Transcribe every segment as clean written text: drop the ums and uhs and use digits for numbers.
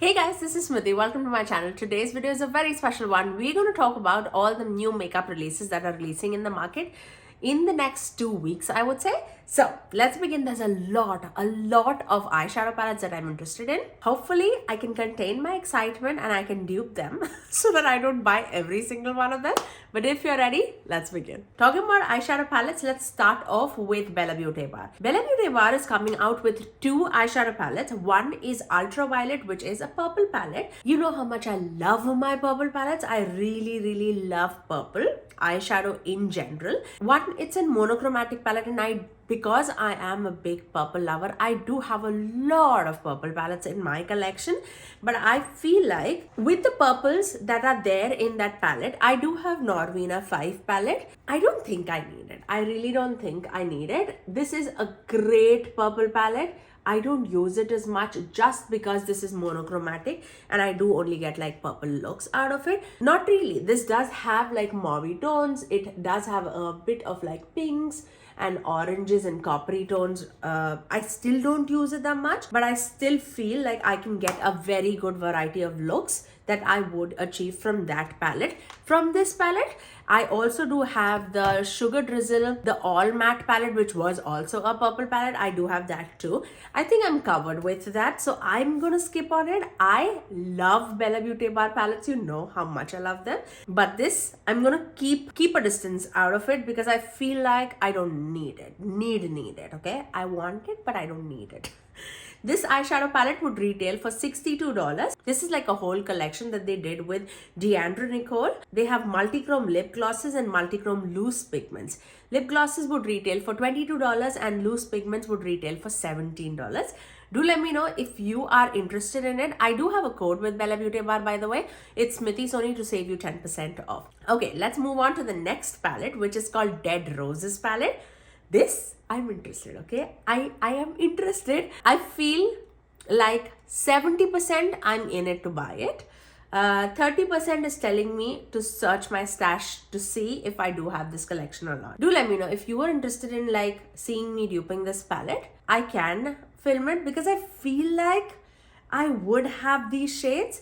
Hey guys, this is Smithy. Welcome to my channel. Today's video is a very special one. We're going to talk about all the new makeup releases that are releasing in the market in the next 2 weeks, I would say. So let's begin. There's a lot of eyeshadow palettes that I'm interested in. Hopefully I can contain my excitement and I can dupe them so that I don't buy every single one of them. But if you're ready, let's begin. Talking about eyeshadow palettes, let's start off with Bella Beauty Bar. Bella Beauty Bar is coming out with 2 eyeshadow palettes. One is Ultraviolet, which is a purple palette. You know how much I love my purple palettes. I really love purple eyeshadow in general. One, it's a monochromatic palette, and because I am a big purple lover, I do have a lot of purple palettes in my collection. But I feel like with the purples that are there in that palette, I do have Norvina 5 palette. I don't think I need it. I really don't think I need it. This is a great purple palette. I don't use it as much just because this is monochromatic and I do only get like purple looks out of it. Not really. This does have like mauve tones. It does have a bit of like pinks and oranges and coppery tones. I still don't use it that much, but I still feel like I can get a very good variety of looks that I would achieve from that palette. From this palette, I also do have the Sugar Drizzle, the All Matte palette, which was also a purple palette. I do have that too. I think I'm covered with that, so I'm gonna skip on it. I love Bella Beauty Bar palettes. You know how much I love them. But this, I'm gonna keep a distance out of it because I feel like I don't need it. Need it, okay? I want it, but I don't need it. This eyeshadow palette would retail for $62. This is like a whole collection that they did with Deandra Nicole. They have multi-chrome lip glosses and multi-chrome loose pigments. Lip glosses would retail for $22 and loose pigments would retail for $17. Do let me know if you are interested in it. I do have a code with Bella Beauty Bar, by the way. It's Smithy Sony to save you 10% off. Okay, let's move on to the next palette, which is called Dead Roses palette. This, I'm interested, okay? I am interested. I feel like 70% I'm in it to buy it. 30% is telling me to search my stash to see if I do have this collection or not. Do let me know if you are interested in like seeing me duping this palette. I can film it because I feel like I would have these shades,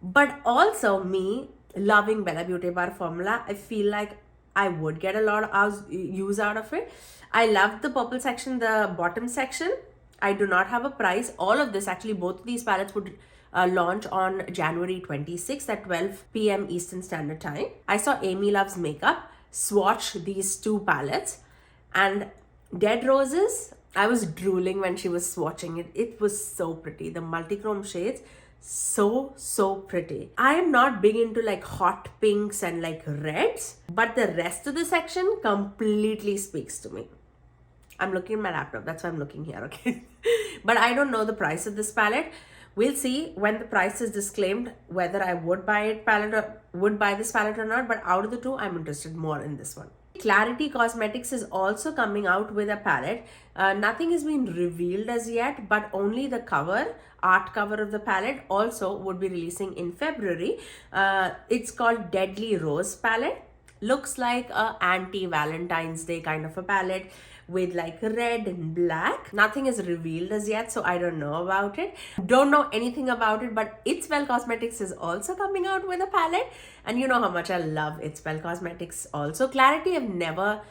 but also me loving Bella Beauty Bar formula, I feel like I would get a lot of use out of it. I love the purple section, the bottom section. I do not have a price. All of this, actually, both of these palettes would launch on January 26th at 12 p.m. Eastern Standard Time. I saw Amy Loves Makeup swatch these 2 palettes, and Dead Roses, I was drooling when she was swatching it. It was so pretty. The multi-chrome shades, so pretty. I am not big into like hot pinks and like reds, but the rest of the section completely speaks to me. I'm looking at my laptop, that's why I'm looking here, okay? But I don't know the price of this palette. We'll see when the price is disclaimed whether I would buy this palette or not, but out of the 2, I'm interested more in this one. Clarity Cosmetics is also coming out with a palette. Nothing has been revealed as yet, but only the art cover of the palette also would be releasing in February. It's called Deadly Rose palette. Looks like a anti-Valentine's Day kind of a palette with like red and black. Nothing is revealed as yet, so I don't know about it. Don't know anything about it, but It's Well Cosmetics is also coming out with a palette. And you know how much I love It's Well Cosmetics also. Clarity, I've never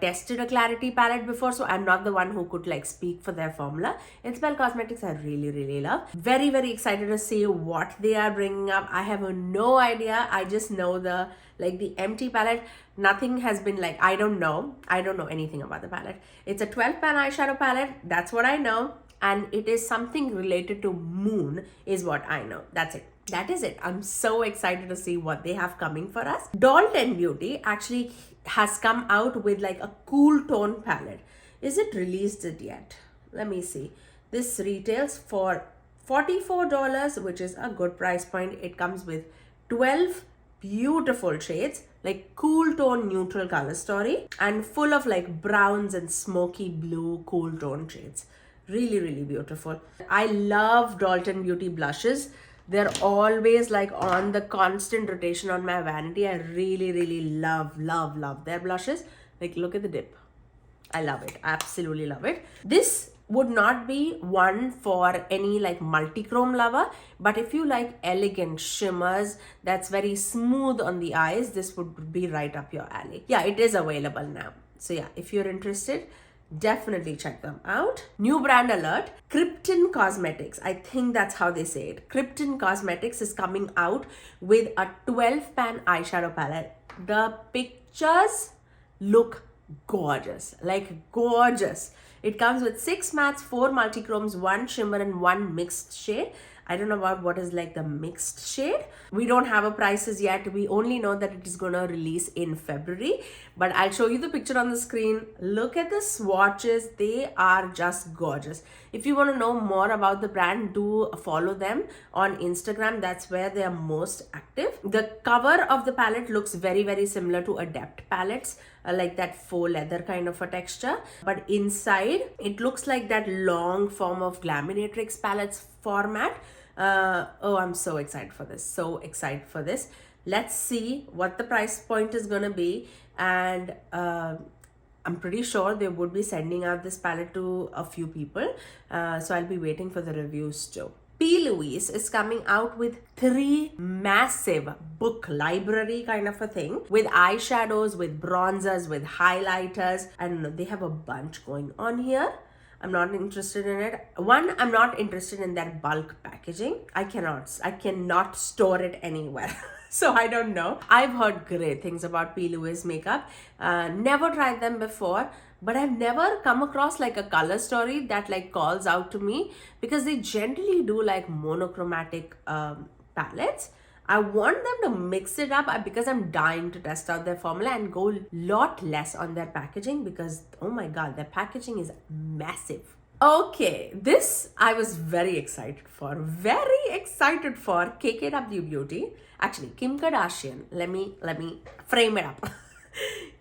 tested a Clarity palette before, so I'm not the one who could like speak for their formula. It's Well Cosmetics I really love. Very excited to see what they are bringing up. I have no idea. I just know the empty palette. Nothing has been like, I don't know anything about the palette. It's a 12-pan eyeshadow palette, that's what I know, and it is something related to moon is what I know. That's it. That is it. I'm so excited to see what they have coming for us. Doon Beauty actually has come out with like a cool tone palette. Is it released yet? Let me see. This retails for $44, which is a good price point. It comes with 12 beautiful shades, like cool tone neutral color story, and full of like browns and smoky blue cool tone shades. Really beautiful. I love Doon Beauty blushes. They're always like on the constant rotation on my vanity. I really love their blushes. Like, look at the dip. I love it. Absolutely love it. This would not be one for any like multi-chrome lover, but if you like elegant shimmers that's very smooth on the eyes, this would be right up your alley. Yeah, it is available now. So yeah, if you're interested, definitely check them out. New brand alert, Krypton Cosmetics. I think that's how they say it. Krypton Cosmetics is coming out with a 12 pan eyeshadow palette. The pictures look gorgeous, like gorgeous. It comes with 6 mattes, 4 multichromes, 1 shimmer and 1 mixed shade. I don't know about what is like the mixed shade. We don't have a prices yet. We only know that it is going to release in February. But I'll show you the picture on the screen. Look at the swatches. They are just gorgeous. If you want to know more about the brand, do follow them on Instagram. That's where they are most active. The cover of the palette looks very, very similar to Adept palettes. Like that faux leather kind of a texture, but inside it looks like that long form of Glaminatrix palettes format. Oh, I'm so excited for this. Let's see what the price point is gonna be, and I'm pretty sure they would be sending out this palette to a few people, so I'll be waiting for the reviews too. P. Louise is coming out with 3 massive book library kind of a thing with eyeshadows, with bronzers, with highlighters. I don't know, they have a bunch going on here. I'm not interested in it. One, I'm not interested in that bulk packaging. I cannot store it anywhere. So I don't know. I've heard great things about P. Louise makeup. Never tried them before, but I've never come across like a color story that like calls out to me, because they generally do like monochromatic palettes. I want them to mix it up because I'm dying to test out their formula and go a lot less on their packaging, because oh my god, their packaging is massive. Okay, this I was very excited for. KKW Beauty. Actually, Kim Kardashian. Let me frame it up.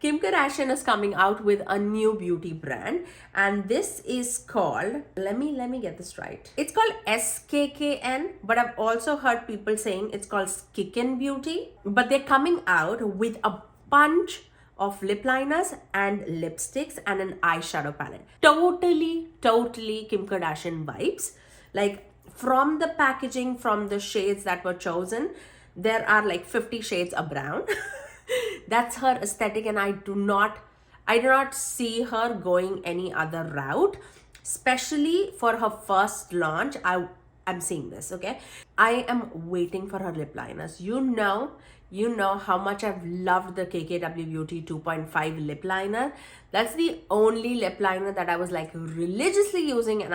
Kim Kardashian is coming out with a new beauty brand, and this is called, let me get this right. It's called SKKN, but I've also heard people saying it's called Skikin Beauty. But they're coming out with a bunch of lip liners and lipsticks and an eyeshadow palette. Totally Kim Kardashian vibes. Like from the packaging, from the shades that were chosen, there are like 50 shades of brown. That's her aesthetic, and I do not see her going any other route, especially for her first launch. I'm seeing this, okay? I am waiting for her lip liners. You know how much I've loved the KKW Beauty 2.5 lip liner. That's the only lip liner that I was like religiously using, and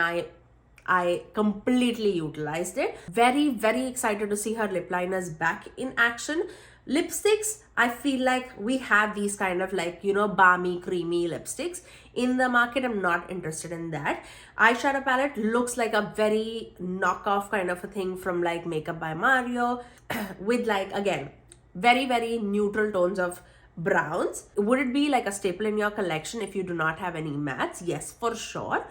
I completely utilized it. Very, very excited to see her lip liners back in action. Lipsticks, I feel like we have these kind of like, you know, balmy, creamy lipsticks in the market. I'm not interested in that. Eyeshadow palette looks like a very knockoff kind of a thing from like Makeup by Mario with like, again, very, very neutral tones of browns. Would it be like a staple in your collection if you do not have any mattes? Yes, for sure.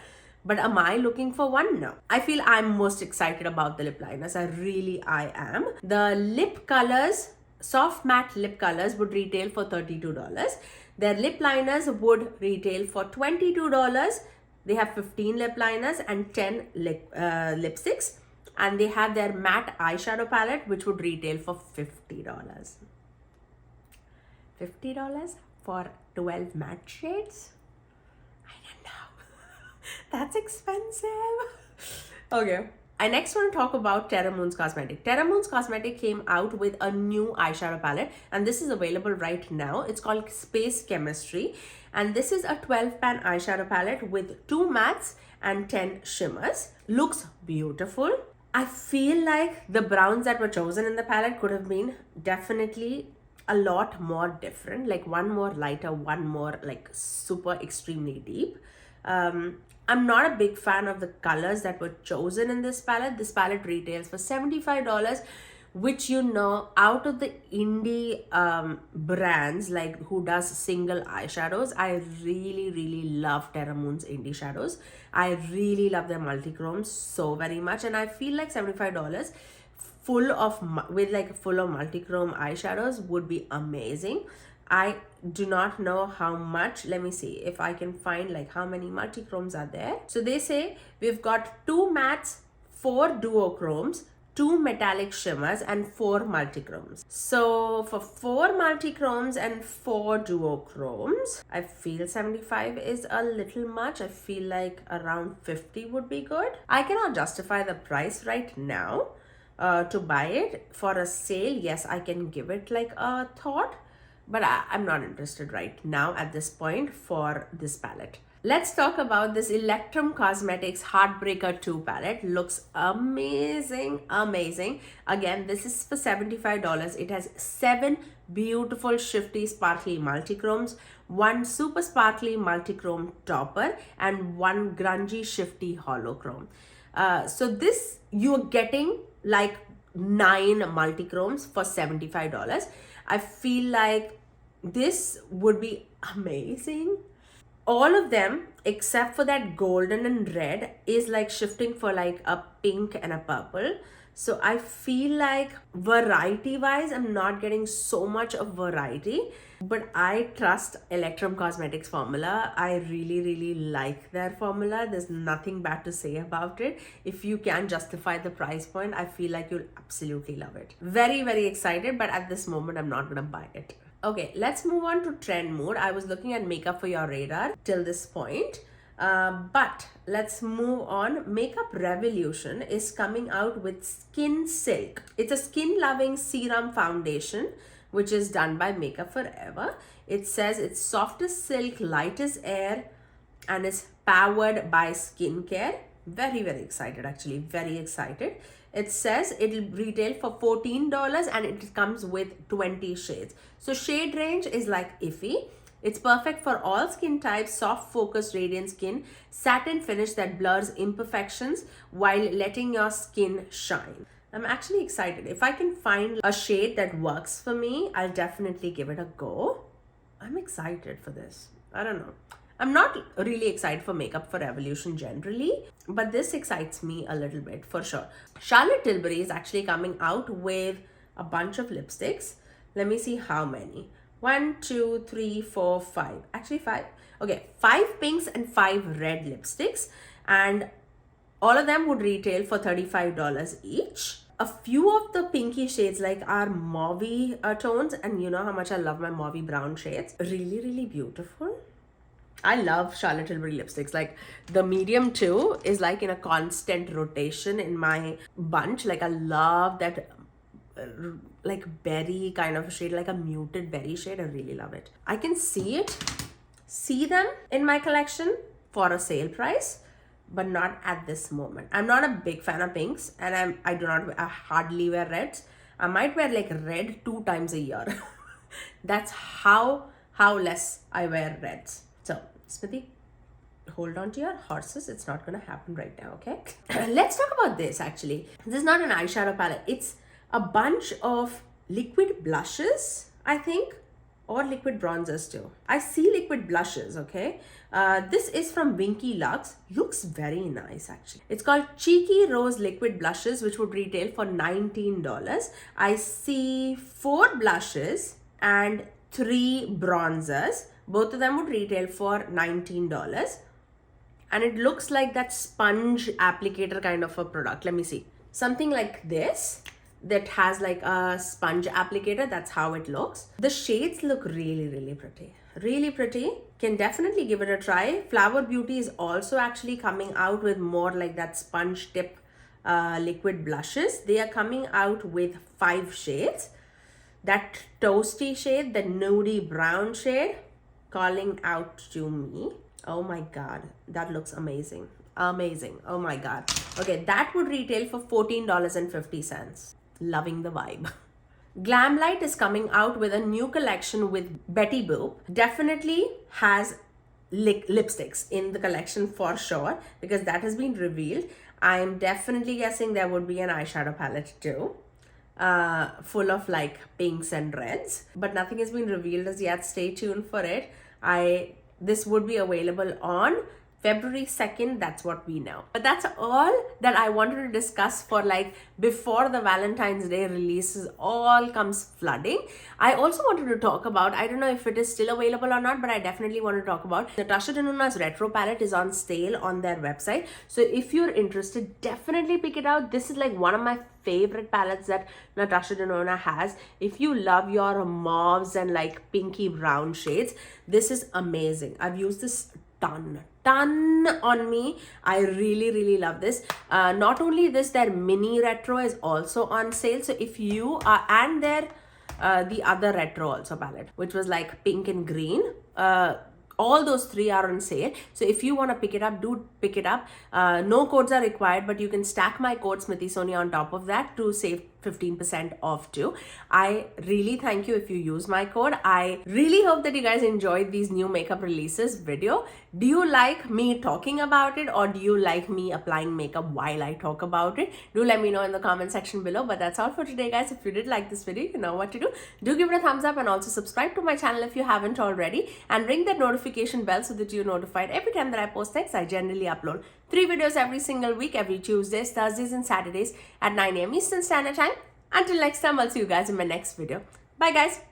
But am I looking for one? No. I feel I'm most excited about the lip liners. I am. The lip colors, soft matte lip colors would retail for $32. Their lip liners would retail for $22. They have 15 lip liners and 10 lipsticks. And they have their matte eyeshadow palette, which would retail for $50. $50 for 12 matte shades? I don't know. That's expensive. Okay. I next want to talk about Teram Moon's Cosmetics. Teram Moon's Cosmetics came out with a new eyeshadow palette, and this is available right now. It's called Space Chemistry, and this is a 12 pan eyeshadow palette with 2 mattes and 10 shimmers. Looks beautiful. I feel like the browns that were chosen in the palette could have been definitely a lot more different, like one more lighter, one more like super extremely deep. I'm not a big fan of the colors that were chosen in this palette. This palette retails for $75, which, you know, out of the indie brands like who does single eyeshadows, I really love Teram Moon's indie shadows. I really love their multichromes so very much, and I feel like $75 full of multichrome eyeshadows would be amazing. I do not know how much. Let me see if I can find like how many multi-chromes are there. So they say we've got 2 mattes, 4 duochromes, 2 metallic shimmers, and 4 multichromes. So for 4 multichromes and 4 duochromes, I feel 75 is a little much. I feel like around 50 would be good. I cannot justify the price right now to buy it. For a sale, yes, I can give it like a thought, but I'm not interested right now at this point for this palette. Let's talk about this Electrum Cosmetics Heartbreaker 2 palette. Looks amazing, amazing. Again, this is for $75. It has 7 beautiful shifty sparkly multichromes, 1 super sparkly multichrome topper, and 1 grungy shifty holochrome. So this you're getting like 9 multichromes for $75. I feel like this would be amazing. All of them except for that golden and red is like shifting for like a pink and a purple. So I feel like variety wise I'm not getting so much of variety, but I trust Electrum Cosmetics formula. I really like their formula. There's nothing bad to say about it. If you can justify the price point, I feel like you'll absolutely love it. Very excited, but at this moment I'm not gonna buy it. Okay, let's move on to trend mood. I was looking at makeup for your radar till this point, but let's move on. Makeup Revolution is coming out with Skin Silk. It's a skin loving serum foundation which is done by Makeup Forever. It says it's soft as silk, light as air, and is powered by skincare. Very excited, actually, very excited. It says it'll retail for $14 and it comes with 20 shades. So shade range is like iffy. It's perfect for all skin types, soft focused radiant skin, satin finish that blurs imperfections while letting your skin shine. I'm actually excited. If I can find a shade that works for me, I'll definitely give it a go. I'm excited for this. I don't know. I'm not really excited for Makeup for Revolution generally, but this excites me a little bit for sure. Charlotte Tilbury is actually coming out with a bunch of lipsticks. Let me see how many. 1, 2, 3, 4, 5. Actually 5. Okay, 5 pinks and 5 red lipsticks. And all of them would retail for $35 each. A few of the pinky shades like are mauve tones, and you know how much I love my mauve brown shades. Really beautiful. I love Charlotte Tilbury lipsticks. Like the medium 2 is like in a constant rotation in my bunch. Like I love that like berry kind of shade, like a muted berry shade. I really love it. I can see them in my collection for a sale price, but not at this moment. I'm not a big fan of pinks, and I hardly wear reds. I might wear like red 2 times a year. That's how less I wear reds. So, Smithy, hold on to your horses. It's not going to happen right now, okay? Let's talk about this actually. This is not an eyeshadow palette. It's a bunch of liquid blushes, I think, or liquid bronzers too. I see liquid blushes, okay? This is from Winky Lux. Looks very nice actually. It's called Cheeky Rose Liquid Blushes, which would retail for $19. I see 4 blushes and 3 bronzers. Both of them would retail for $19. And it looks like that sponge applicator kind of a product. Let me see. Something like this that has like a sponge applicator. That's how it looks. The shades look really pretty. Really pretty. Can definitely give it a try. Flower Beauty is also actually coming out with more like that sponge tip liquid blushes. They are coming out with 5 shades. That toasty shade, the nudie brown shade, calling out to me. Oh my god, that looks amazing. Amazing. Oh my god. Okay, that would retail for $14.50. Loving the vibe. Glamlight is coming out with a new collection with Betty Boop. Definitely has lipsticks in the collection for sure, because that has been revealed. I am definitely guessing there would be an eyeshadow palette too, full of like pinks and reds, but nothing has been revealed as yet. Stay tuned for it. This would be available on February 2nd, that's what we know. But that's all that I wanted to discuss for like before the Valentine's Day releases all comes flooding. I also wanted to talk about, I don't know if it is still available or not, but I definitely want to talk about Natasha Denona's retro palette is on sale on their website. So if you're interested, definitely pick it out. This is like one of my favorite palettes that Natasha Denona has. If you love your mauves and like pinky brown shades, this is amazing. I've used this ton on me. I really love this. Not only this, their mini retro is also on sale. So if you are, and their the other retro also palette, which was like pink and green, all those three are on sale. So if you want to pick it up, do pick it up. No codes are required, but you can stack my code SMITHYSONY on top of that to save 15% off too. I really thank you if you use my code. I really hope that you guys enjoyed these new makeup releases video. Do you like me talking about it, or do you like me applying makeup while I talk about it? Do let me know in the comment section below. But that's all for today, guys. If you did like this video, you know what to do. Do give it a thumbs up and also subscribe to my channel if you haven't already, and ring that notification bell so that you're notified every time that I post next. I generally upload 3 videos every single week, every Tuesdays, Thursdays and Saturdays at 9 AM Eastern Standard Time. Until next time, I'll see you guys in my next video. Bye guys.